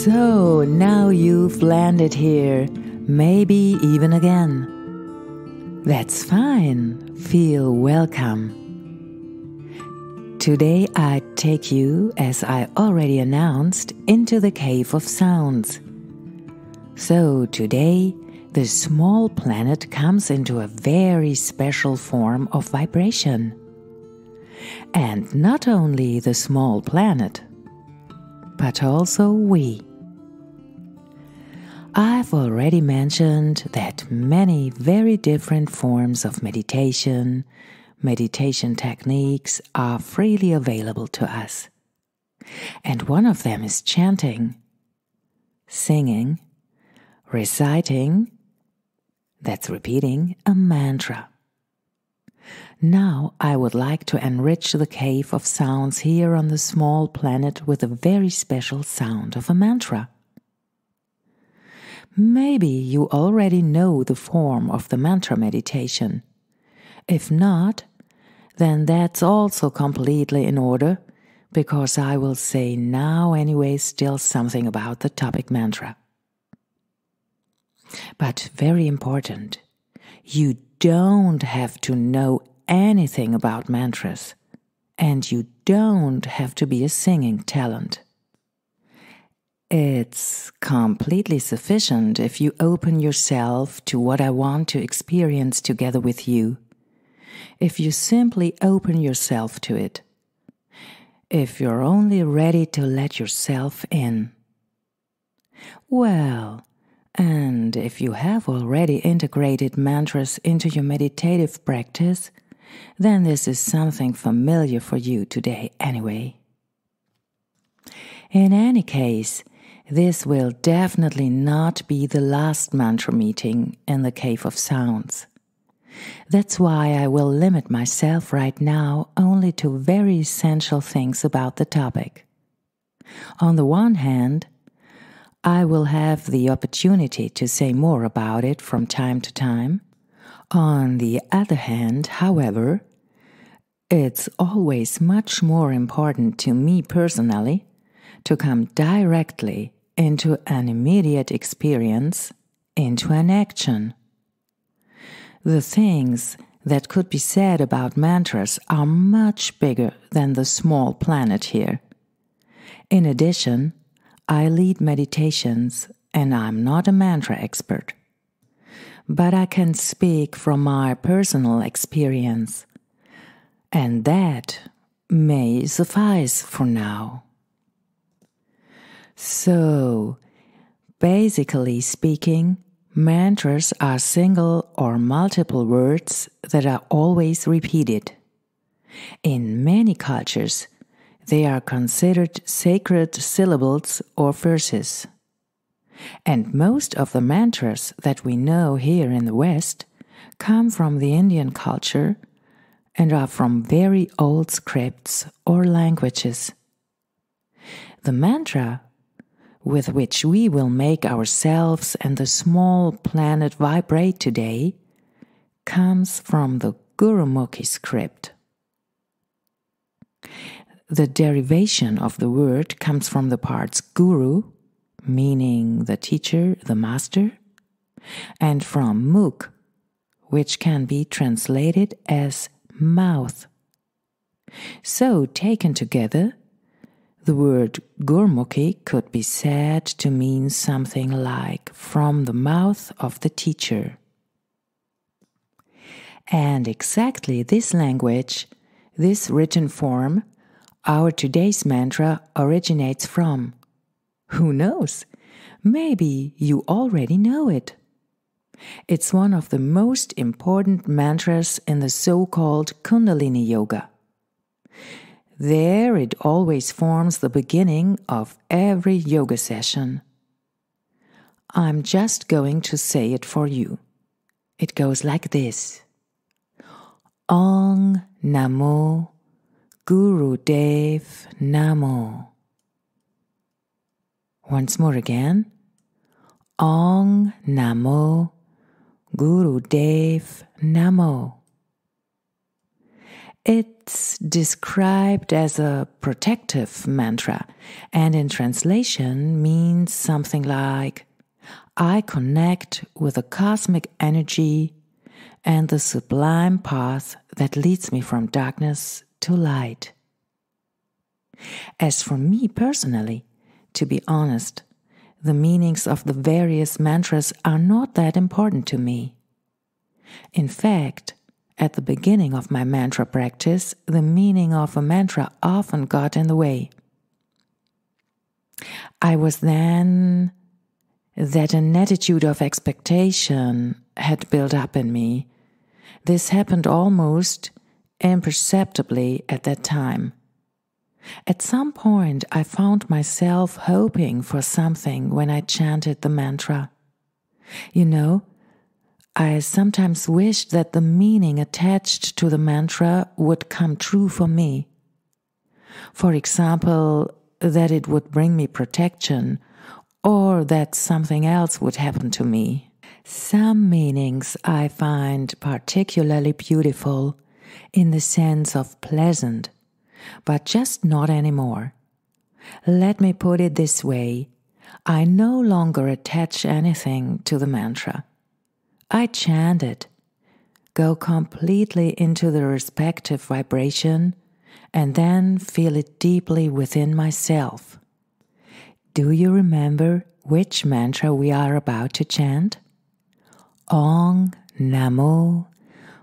So now you've landed here, maybe even again. That's fine, feel welcome. Today I take you, as I already announced, into the Cave of Sounds. So today, the small planet comes into a very special form of vibration. And not only the small planet, but also we. I've already mentioned that many very different forms of meditation techniques are freely available to us. And one of them is chanting, singing, reciting, that's repeating a mantra. Now I would like to enrich the Cave of Sounds here on the small planet with a very special sound of a mantra. Maybe you already know the form of the Mantra-Mediation. If not, then that's also completely in order, because I will say now anyway still something about the topic mantra. But very important, you don't have to know anything about mantras, and you don't have to be a singing talent. It's completely sufficient if you open yourself to what I want to experience together with you. If you simply open yourself to it. If you're only ready to let yourself in. Well, and if you have already integrated mantras into your meditative practice, then this is something familiar for you today anyway. In any case, this will definitely not be the last mantra meeting in the Cave of Sounds. That's why I will limit myself right now only to very essential things about the topic. On the one hand, I will have the opportunity to say more about it from time to time. On the other hand, however, it's always much more important to me personally to come directly into an immediate experience, into an action. The things that could be said about mantras are much bigger than the small planet here. In addition, I lead meditations and I'm not a mantra expert. But I can speak from my personal experience, and that may suffice for now. So, basically speaking, mantras are single or multiple words that are always repeated. In many cultures, they are considered sacred syllables or verses. And most of the mantras that we know here in the West come from the Indian culture and are from very old scripts or languages. The mantra with which we will make ourselves and the small planet vibrate today comes from the Gurumukhi script. The derivation of the word comes from the parts guru, meaning the teacher, the master, and from mukh, which can be translated as mouth. So, taken together, the word Gurmukhi could be said to mean something like from the mouth of the teacher. And exactly this language, this written form, our today's mantra originates from. Who knows? Maybe you already know it. It's one of the most important mantras in the so-called Kundalini Yoga. There it always forms the beginning of every yoga session. I'm just going to say it for you. It goes like this. Ong Namo Gurudev Namo. Once more again. Ong Namo Gurudev Namo. It's described as a protective mantra, and in translation means something like, I connect with the cosmic energy and the sublime path that leads me from darkness to light. As for me personally, to be honest, the meanings of the various mantras are not that important to me. In fact, at the beginning of my mantra practice, the meaning of a mantra often got in the way. I was then that an attitude of expectation had built up in me. This happened almost imperceptibly at that time. At some point, I found myself hoping for something when I chanted the mantra. You know, I sometimes wished that the meaning attached to the mantra would come true for me. For example, that it would bring me protection, or that something else would happen to me. Some meanings I find particularly beautiful in the sense of pleasant, but just not anymore. Let me put it this way, I no longer attach anything to the mantra. I chant it, go completely into the respective vibration, and then feel it deeply within myself. Do you remember which mantra we are about to chant? Ong Namo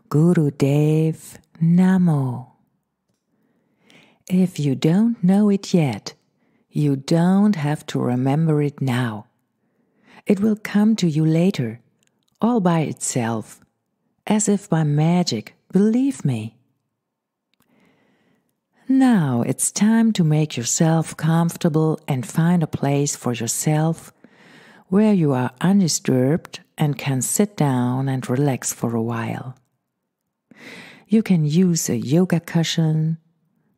Gurudev Namo. If you don't know it yet, you don't have to remember it now. It will come to you later, all by itself, as if by magic, believe me. Now it's time to make yourself comfortable and find a place for yourself where you are undisturbed and can sit down and relax for a while. You can use a yoga cushion,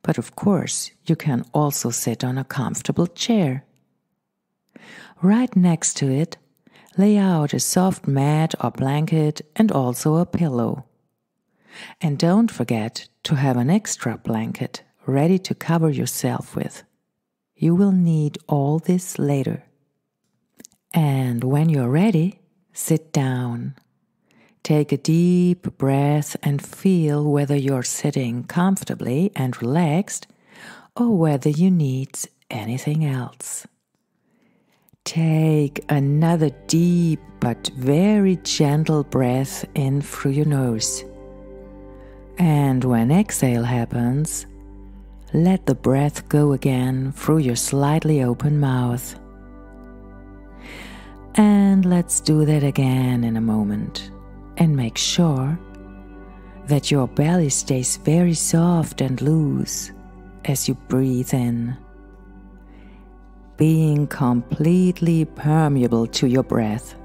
but of course you can also sit on a comfortable chair. Right next to it, lay out a soft mat or blanket and also a pillow. And don't forget to have an extra blanket ready to cover yourself with. You will need all this later. And when you're ready, sit down. Take a deep breath and feel whether you're sitting comfortably and relaxed or whether you need anything else. Take another deep but very gentle breath in through your nose. And when exhale happens, let the breath go again through your slightly open mouth. And let's do that again in a moment. And make sure that your belly stays very soft and loose as you breathe in, being completely permeable to your breath.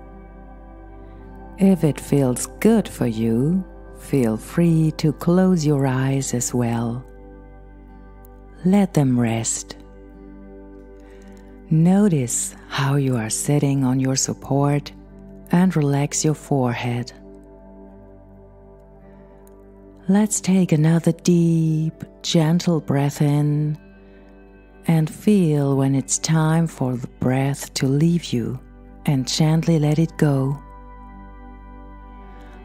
If it feels good for you, feel free to close your eyes as well. Let them rest. Notice how you are sitting on your support and relax your forehead. Let's take another deep, gentle breath in and feel when it's time for the breath to leave you and gently let it go.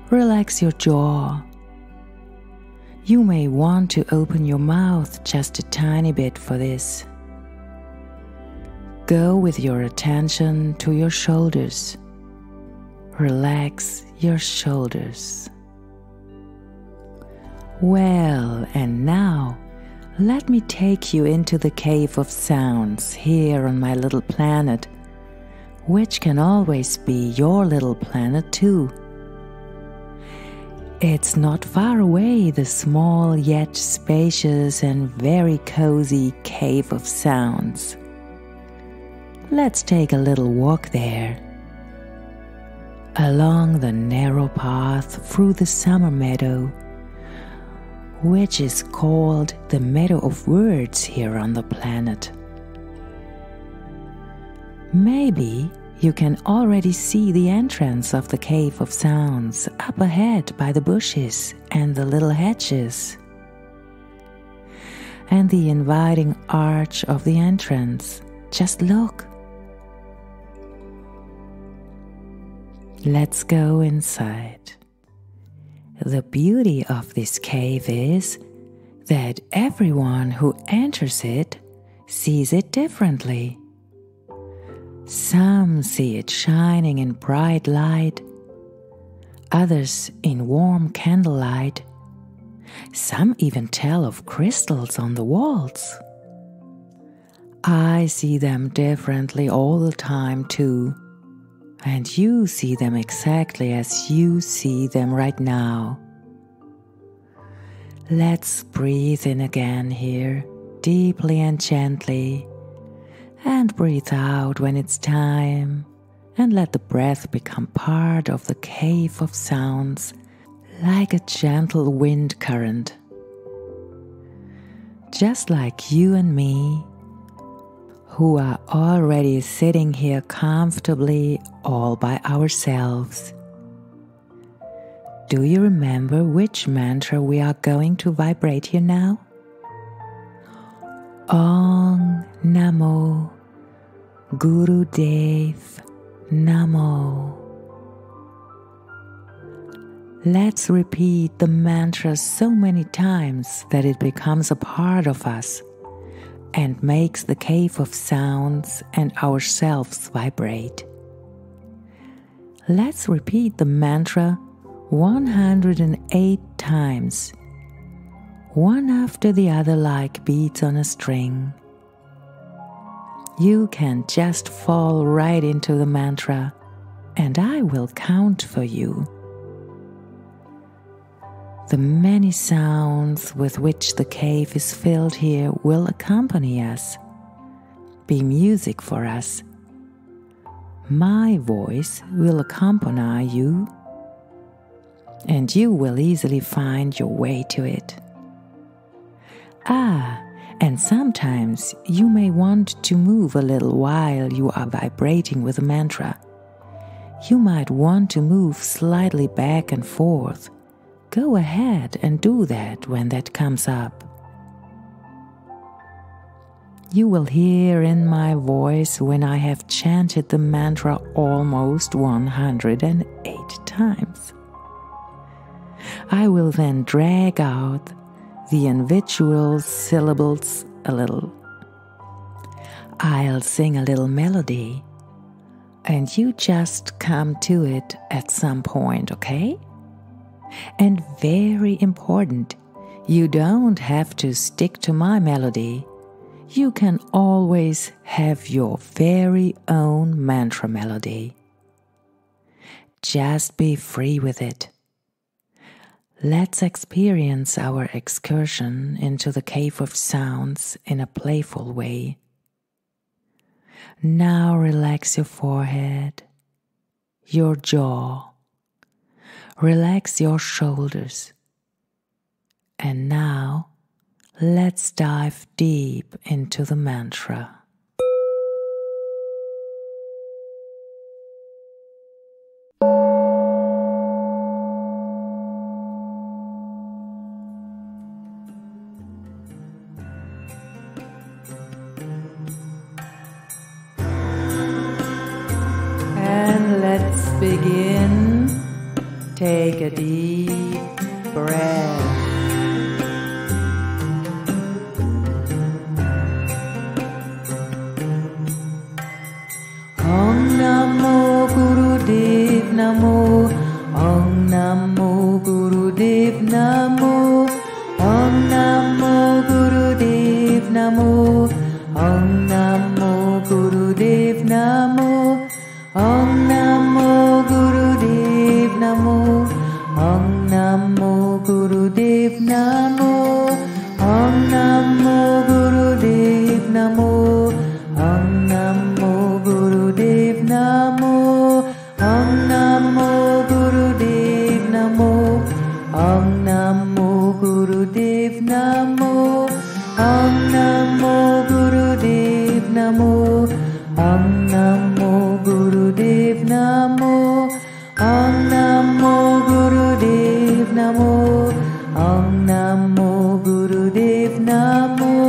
Relax your jaw. You may want to open your mouth just a tiny bit for this. Go with your attention to your shoulders. Relax your shoulders. Well, and now, let me take you into the cave of sounds here on my little planet, which can always be your little planet too. It's not far away, the small yet spacious and very cozy cave of sounds. Let's take a little walk there. Along the narrow path through the summer meadow, which is called the Meadow of Words here on the planet. Maybe you can already see the entrance of the Cave of Sounds up ahead by the bushes and the little hedges. and the inviting arch of the entrance. Just look. Let's go inside. The beauty of this cave is that everyone who enters it sees it differently. Some see it shining in bright light, others in warm candlelight. Some even tell of crystals on the walls. I see them differently all the time too, and you see them exactly as you see them right now. Let's breathe in again here, deeply and gently, and breathe out when it's time, and let the breath become part of the cave of sounds, like a gentle wind current. Just like you and me, who are already sitting here comfortably all by ourselves. Do you remember which mantra we are going to vibrate here now? Om Namo Gurudev Namo. Let's repeat the mantra so many times that it becomes a part of us and makes the cave of sounds and ourselves vibrate. Let's repeat the mantra 108 times, one after the other like beads on a string. You can just fall right into the mantra, and I will count for you. The many sounds with which the cave is filled here will accompany us, be music for us. My voice will accompany you, and you will easily find your way to it. And sometimes you may want to move a little while you are vibrating with the mantra. You might want to move slightly back and forth. Go ahead and do that when that comes up. You will hear in my voice when I have chanted the mantra almost 108 times. I will then drag out the individual syllables a little. I'll sing a little melody, and you just come to it at some point, okay? And very important, you don't have to stick to my melody. You can always have your very own mantra melody. Just be free with it. Let's experience our excursion into the cave of sounds in a playful way. Now relax your forehead, your jaw. Relax your shoulders. And now, let's dive deep into the mantra. And let's begin. Take a deep breath. Om Namo Gurudev Namo. Om Namo Gurudev Namo. Om Namo Gurudev Namo. Om Namo Gurudev Namo. Om Namo Gurudev Namo. Om Namo Gurudev Namo. Om Namo Gurudev Namo. Om Namo Gurudev Namo. Om Namo Gurudev Namo. Om Namo Gurudev Namo. Om Namo Gurudev Namo. Om Namo Gurudev Namo. Om Namo Gurudev Namo. Om Namo Gurudev Namo.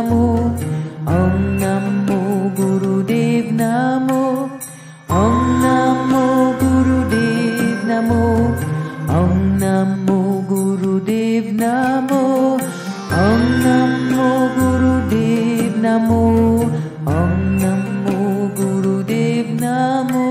Namo, Om Namo Gurudev Namo, Om Namo Gurudev Namo, Om Namo Gurudev Namo, Om Namo Gurudev Namo, Om Namo Gurudev Namo.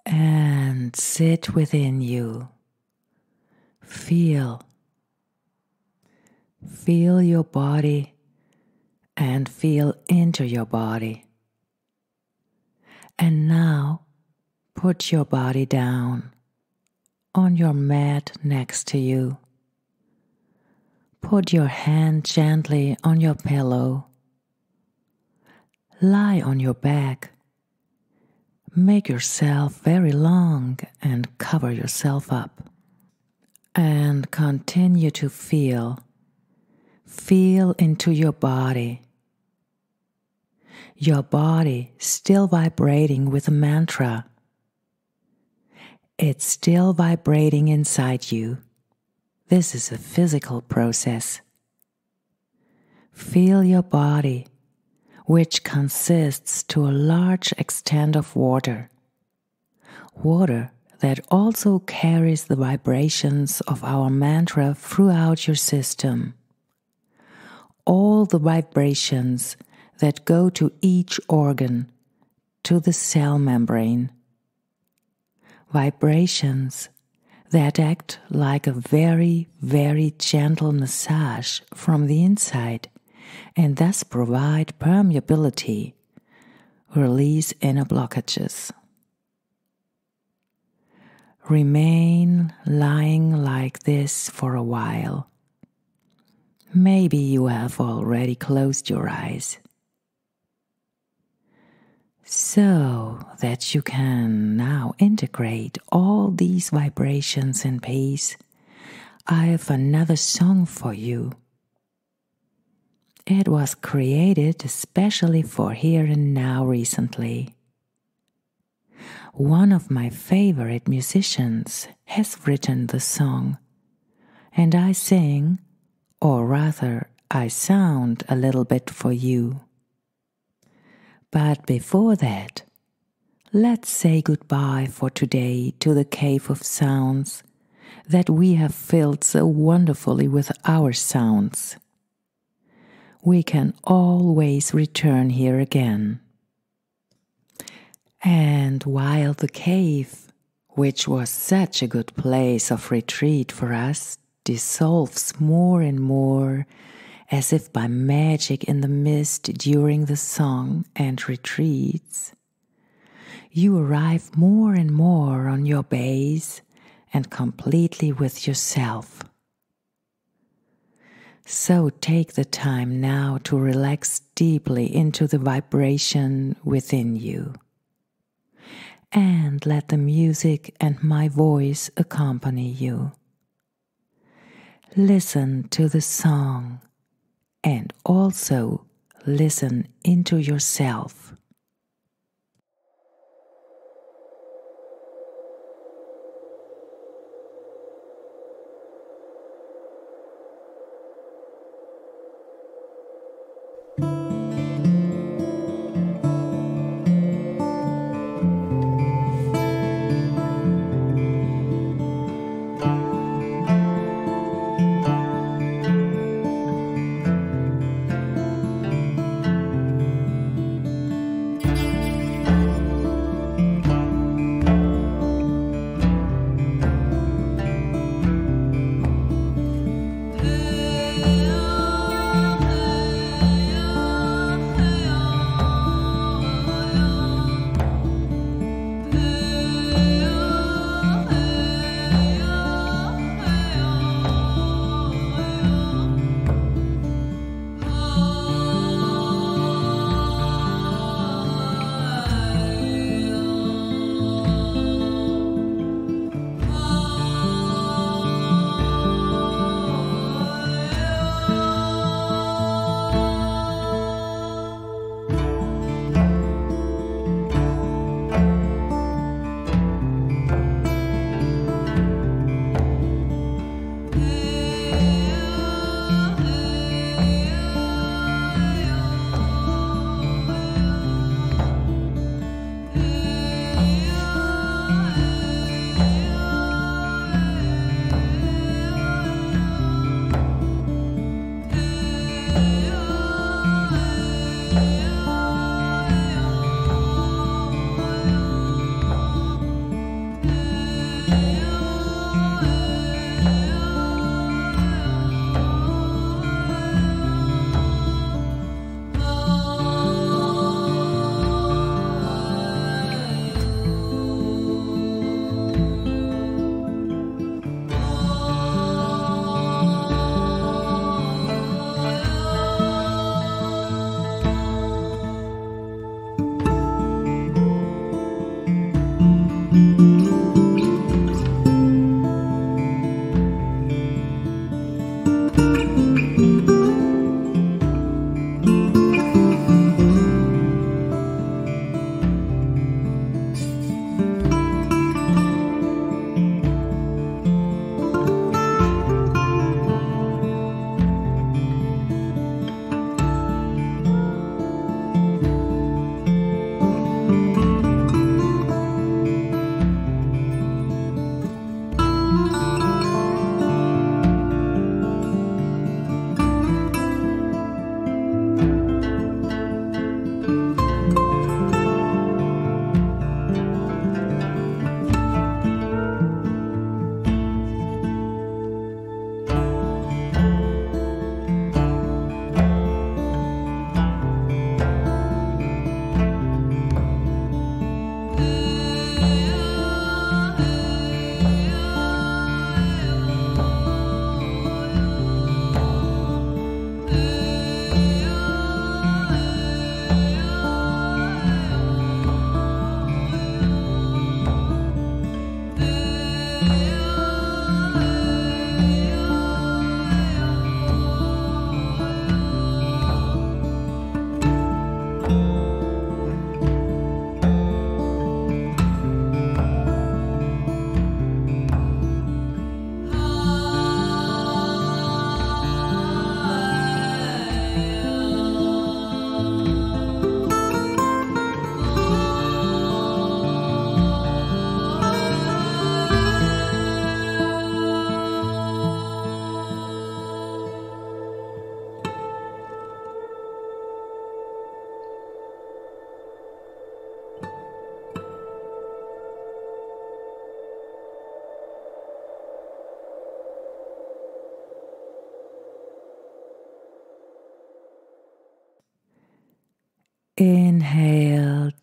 And sit within you. Feel your body and feel into your body. And now put your body down on your mat next to you. Put your hand gently on your pillow. Lie on your back. Make yourself very long and cover yourself up. And continue to feel. Feel into your body. Your body still vibrating with a mantra. It's still vibrating inside you. This is a physical process. Feel your body, which consists to a large extent of water. Water that also carries the vibrations of our mantra throughout your system. All the vibrations that go to each organ, to the cell membrane. Vibrations that act like a very, very gentle massage from the inside and thus provide permeability, release inner blockages. Remain lying like this for a while. Maybe you have already closed your eyes, so that you can now integrate all these vibrations in peace. I have another song for you. It was created especially for here and now recently. One of my favorite musicians has written the song, and I sing, or rather I sound a little bit for you. But before that, let's say goodbye for today to the cave of sounds that we have filled so wonderfully with our sounds. We can always return here again. And while the cave, which was such a good place of retreat for us, dissolves more and more, as if by magic in the mist during the song and retreats, you arrive more and more on your base and completely with yourself. So take the time now to relax deeply into the vibration within you. And let the music and my voice accompany you. Listen to the song and also listen into yourself.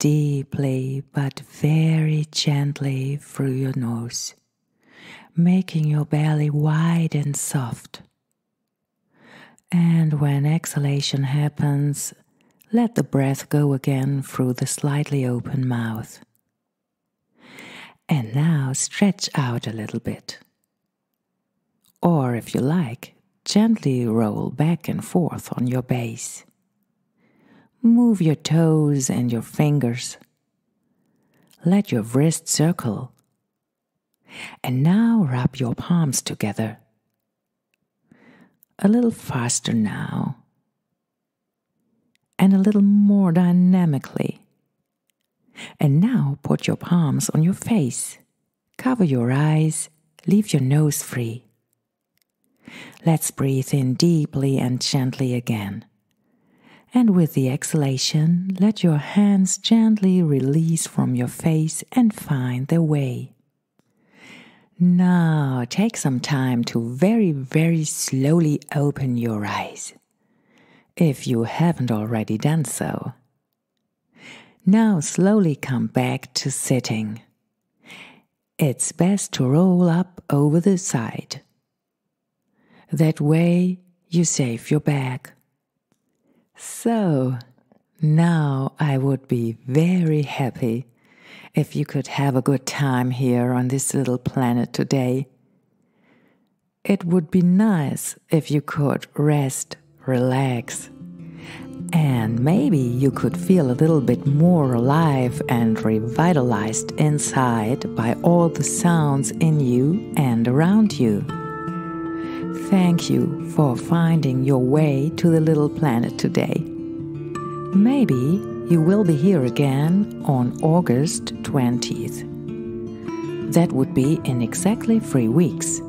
deeply but very gently through your nose, making your belly wide and soft. And when exhalation happens, let the breath go again through the slightly open mouth. And now stretch out a little bit. Or if you like, gently roll back and forth on your base. Move your toes and your fingers. Let your wrist circle. And now rub your palms together. A little faster now. And a little more dynamically. And now put your palms on your face. Cover your eyes. Leave your nose free. Let's breathe in deeply and gently again. And with the exhalation, let your hands gently release from your face and find their way. Now take some time to very, very slowly open your eyes, if you haven't already done so. Now slowly come back to sitting. It's best to roll up over the side. That way you save your back. So, now I would be very happy if you could have a good time here on this little planet today. It would be nice if you could rest, relax, and maybe you could feel a little bit more alive and revitalized inside by all the sounds in you and around you. Thank you for finding your way to the little planet today. Maybe you will be here again on August 20th. That would be in exactly 3 weeks.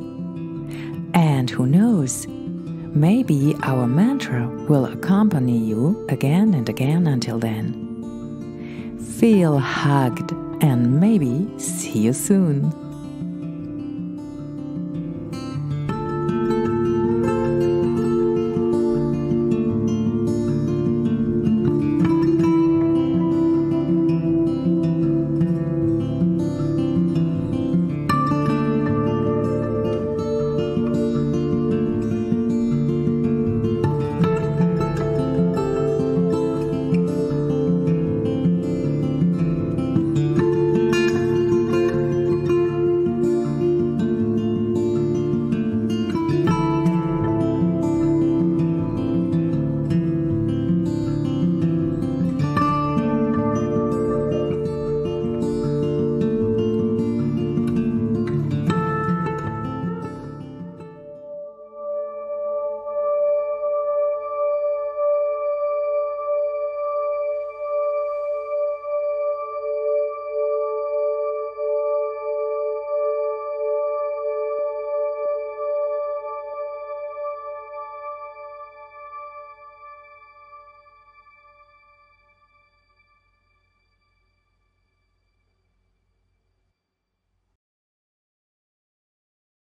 And who knows, maybe our mantra will accompany you again and again until then. Feel hugged and maybe see you soon.